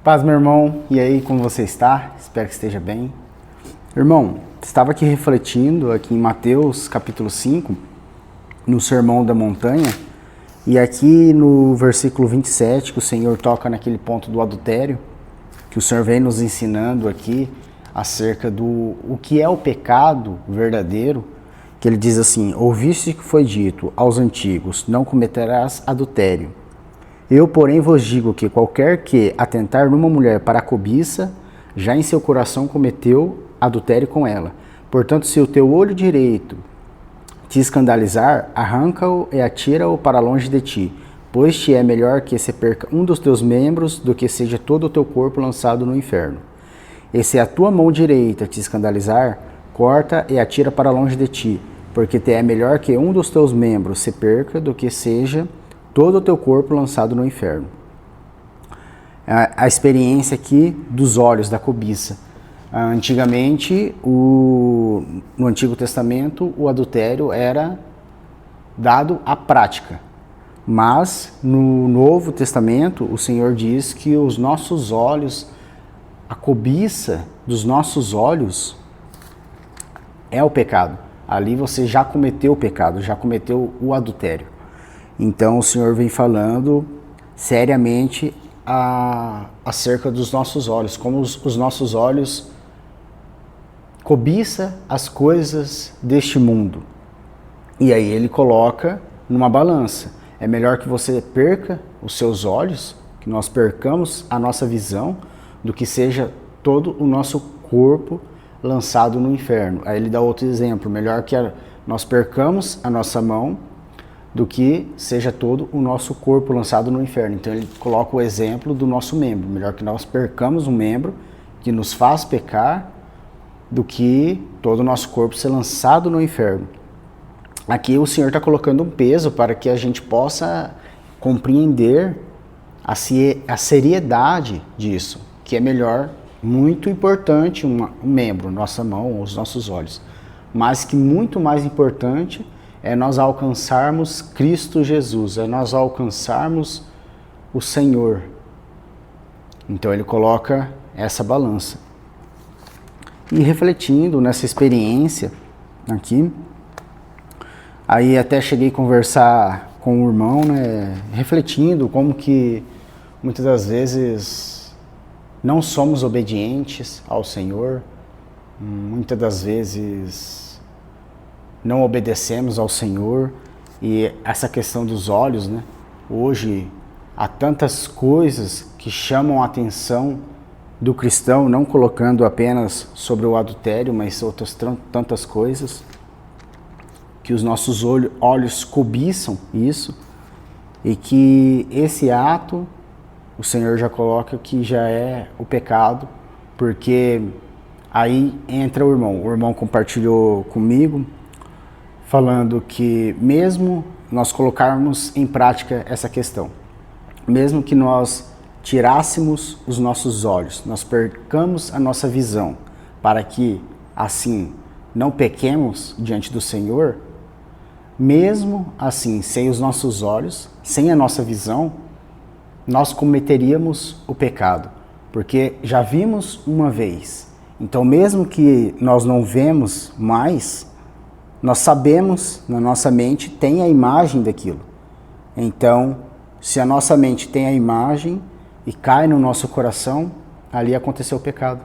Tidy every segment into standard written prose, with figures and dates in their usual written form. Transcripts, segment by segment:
Paz, meu irmão. E aí, como você está? Espero que esteja bem. Irmão, estava aqui refletindo aqui em Mateus capítulo 5, no Sermão da Montanha, e aqui no versículo 27, que o Senhor toca naquele ponto do adultério, que o Senhor vem nos ensinando aqui acerca do o que é o pecado verdadeiro, que ele diz assim: ouviste que foi dito aos antigos, não cometerás adultério. Eu, porém, vos digo que qualquer que atentar numa mulher para a cobiça, já em seu coração cometeu adultério com ela. Portanto, se o teu olho direito te escandalizar, arranca-o e atira-o para longe de ti, pois te é melhor que se perca um dos teus membros do que seja todo o teu corpo lançado no inferno. E se a tua mão direita te escandalizar, corta e atira para longe de ti, porque te é melhor que um dos teus membros se perca do que seja todo o teu corpo lançado no inferno. A experiência aqui dos olhos, da cobiça. Antigamente, no Antigo Testamento, o adultério era dado à prática. Mas, no Novo Testamento, o Senhor diz que os nossos olhos, a cobiça dos nossos olhos é o pecado. Ali você já cometeu o pecado, já cometeu o adultério. Então o Senhor vem falando seriamente acerca dos nossos olhos, como os nossos olhos cobiça as coisas deste mundo. E aí ele coloca numa balança. É melhor que você perca os seus olhos, que nós percamos a nossa visão, do que seja todo o nosso corpo lançado no inferno. Aí ele dá outro exemplo: melhor que nós percamos a nossa mão, do que seja todo o nosso corpo lançado no inferno. Então ele coloca o exemplo do nosso membro. Melhor que nós percamos um membro que nos faz pecar, do que todo o nosso corpo ser lançado no inferno. Aqui o Senhor está colocando um peso para que a gente possa compreender a seriedade disso, que é melhor, muito importante, um membro, nossa mão, os nossos olhos, mas que muito mais importante é nós alcançarmos Cristo Jesus, é nós alcançarmos o Senhor. Então ele coloca essa balança. E refletindo nessa experiência aqui, aí até cheguei a conversar com o irmão, né, refletindo como que muitas das vezes não somos obedientes ao Senhor, muitas das vezes não obedecemos ao Senhor. E essa questão dos olhos, né? Hoje há tantas coisas que chamam a atenção do cristão, não colocando apenas sobre o adultério, mas outras tantas coisas, que os nossos olhos cobiçam isso, e que esse ato, o Senhor já coloca que já é o pecado, porque aí entra o irmão compartilhou comigo, falando que mesmo nós colocarmos em prática essa questão, mesmo que nós tirássemos os nossos olhos, nós percamos a nossa visão, para que assim não pequemos diante do Senhor, mesmo assim, sem os nossos olhos, sem a nossa visão, nós cometeríamos o pecado, porque já vimos uma vez. Então, mesmo que nós não vemos mais, nós sabemos, na nossa mente, tem a imagem daquilo. Então, se a nossa mente tem a imagem e cai no nosso coração, ali aconteceu o pecado.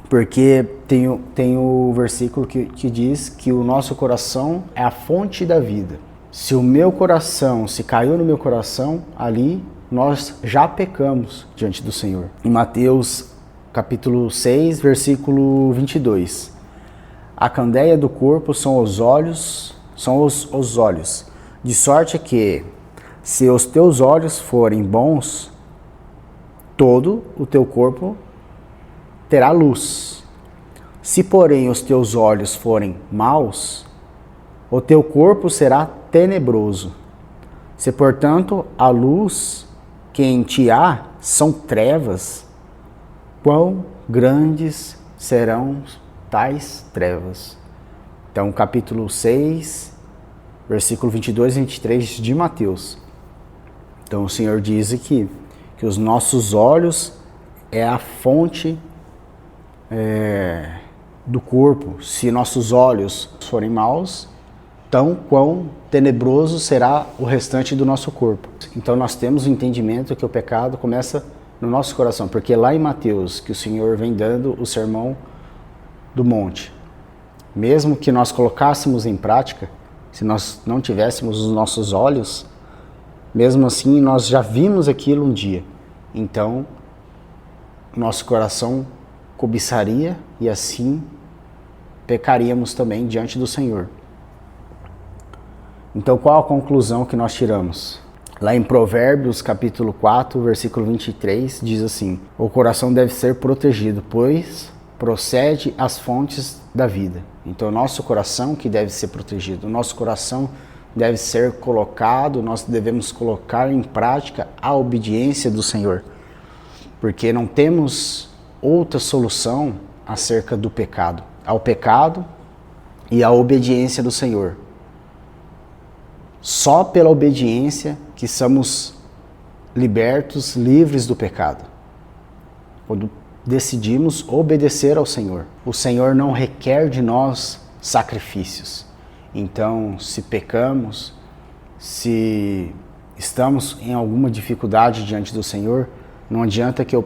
Porque tem o versículo que diz que o nosso coração é a fonte da vida. Se o meu coração, se caiu no meu coração, ali nós já pecamos diante do Senhor. Em Mateus capítulo 6, versículo 22. A candeia do corpo são os olhos, de sorte que, se os teus olhos forem bons, todo o teu corpo terá luz. Se, porém, os teus olhos forem maus, o teu corpo será tenebroso. Se, portanto, a luz que em ti há são trevas, quão grandes serão tais trevas. Então, capítulo 6, versículo 22 e 23 de Mateus. Então, o Senhor diz aqui que os nossos olhos é a fonte do corpo. Se nossos olhos forem maus, tão quão tenebroso será o restante do nosso corpo. Então nós temos o entendimento que o pecado começa no nosso coração, porque lá em Mateus, que o Senhor vem dando o sermão do monte, mesmo que nós colocássemos em prática, se nós não tivéssemos os nossos olhos, mesmo assim nós já vimos aquilo um dia. Então, nosso coração cobiçaria e assim pecaríamos também diante do Senhor. Então, qual a conclusão que nós tiramos? Lá em Provérbios, capítulo 4, versículo 23, diz assim: o coração deve ser protegido, pois procede as fontes da vida. Então, nosso coração que deve ser protegido, o nosso coração deve ser colocado, nós devemos colocar em prática a obediência do Senhor, porque não temos outra solução acerca do pecado, ao pecado e à obediência do Senhor. Só pela obediência que somos libertos, livres do pecado. Quando decidimos obedecer ao Senhor. O Senhor não requer de nós sacrifícios. Então, se pecamos, se estamos em alguma dificuldade diante do Senhor, não adianta que eu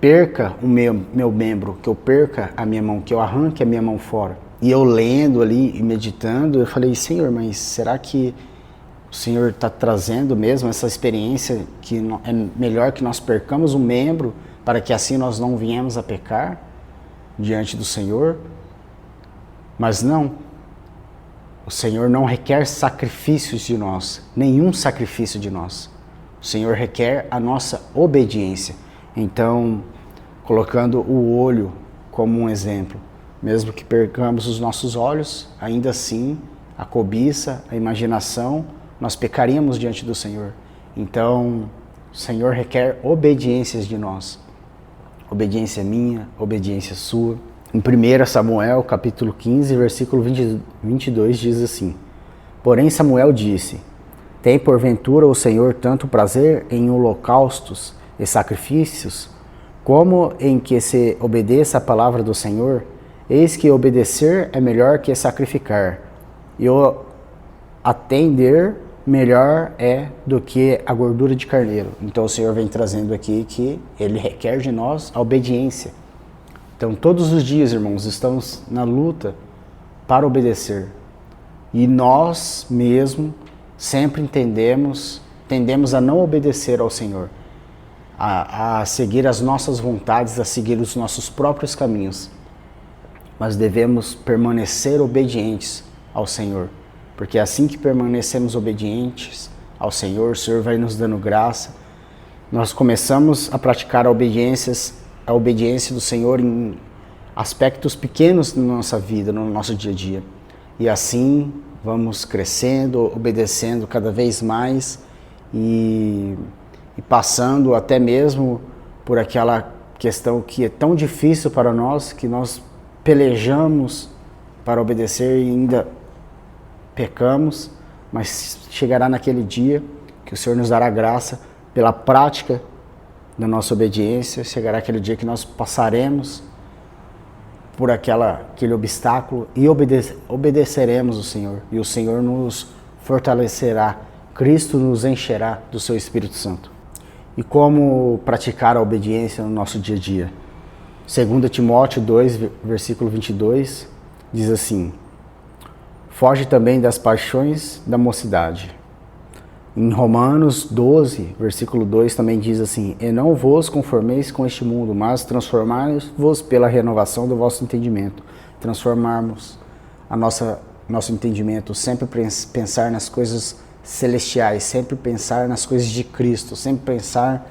perca o meu membro, que eu perca a minha mão, que eu arranque a minha mão fora. E eu lendo ali e meditando, eu falei: Senhor, mas será que o Senhor está trazendo mesmo essa experiência que é melhor que nós percamos um membro para que assim nós não venhamos a pecar diante do Senhor? Mas não. O Senhor não requer sacrifícios de nós, nenhum sacrifício de nós. O Senhor requer a nossa obediência. Então, colocando o olho como um exemplo, mesmo que percamos os nossos olhos, ainda assim, a cobiça, a imaginação, nós pecaríamos diante do Senhor. Então, o Senhor requer obediências de nós. Obediência minha, obediência sua. Em 1 Samuel, capítulo 15, versículo 22, diz assim: porém Samuel disse: tem porventura o Senhor tanto prazer em holocaustos e sacrifícios, como em que se obedeça a palavra do Senhor? Eis que obedecer é melhor que sacrificar, e o atender melhor é do que a gordura de carneiro. Então o Senhor vem trazendo aqui que Ele requer de nós a obediência. Então todos os dias, irmãos, estamos na luta para obedecer. E nós mesmo sempre tendemos a não obedecer ao Senhor, a seguir as nossas vontades, a seguir os nossos próprios caminhos. Mas devemos permanecer obedientes ao Senhor. Porque assim que permanecemos obedientes ao Senhor, o Senhor vai nos dando graça. Nós começamos a praticar a obediência do Senhor em aspectos pequenos na nossa vida, no nosso dia a dia. E assim vamos crescendo, obedecendo cada vez mais e passando até mesmo por aquela questão que é tão difícil para nós, que nós pelejamos para obedecer e ainda pecamos, mas chegará naquele dia que o Senhor nos dará graça pela prática da nossa obediência. Chegará aquele dia que nós passaremos por aquele obstáculo e obedeceremos o Senhor. E o Senhor nos fortalecerá, Cristo nos encherá do seu Espírito Santo. E como praticar a obediência no nosso dia a dia? 2 Timóteo 2, versículo 22, diz assim: foge também das paixões da mocidade. Em Romanos 12, versículo 2 também diz assim: e não vos conformeis com este mundo, mas transformai-vos pela renovação do vosso entendimento. Transformarmos nosso entendimento, sempre pensar nas coisas celestiais, sempre pensar nas coisas de Cristo, sempre pensar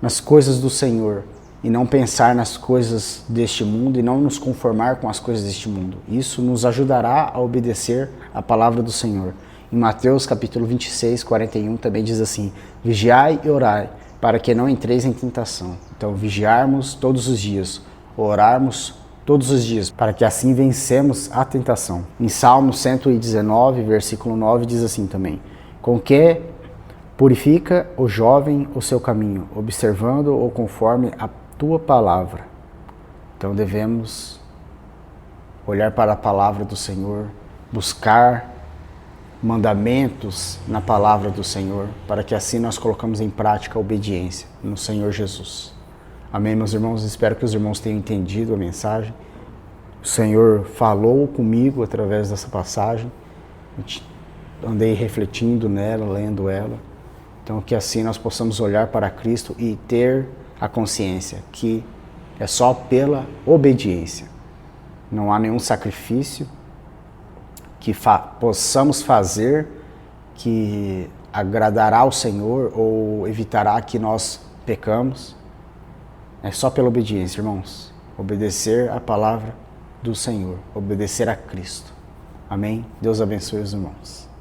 nas coisas do Senhor, e não pensar nas coisas deste mundo e não nos conformar com as coisas deste mundo. Isso nos ajudará a obedecer a palavra do Senhor. Em Mateus capítulo 26, 41 também diz assim: vigiai e orai, para que não entreis em tentação. Então vigiarmos todos os dias, orarmos todos os dias, para que assim vencemos a tentação. Em Salmo 119, versículo 9 diz assim também: com que Purifica o jovem o seu caminho, observando-o conforme a tua palavra. Então devemos olhar para a palavra do Senhor, buscar mandamentos na palavra do Senhor, para que assim nós colocamos em prática a obediência no Senhor Jesus. Amém, meus irmãos? Espero que os irmãos tenham entendido a mensagem. O Senhor falou comigo através dessa passagem. Andei refletindo nela, lendo ela. Então, que assim nós possamos olhar para Cristo e ter a consciência que é só pela obediência. Não há nenhum sacrifício que possamos fazer que agradará ao Senhor ou evitará que nós pecamos. É só pela obediência, irmãos. Obedecer a palavra do Senhor. Obedecer a Cristo. Amém? Deus abençoe os irmãos.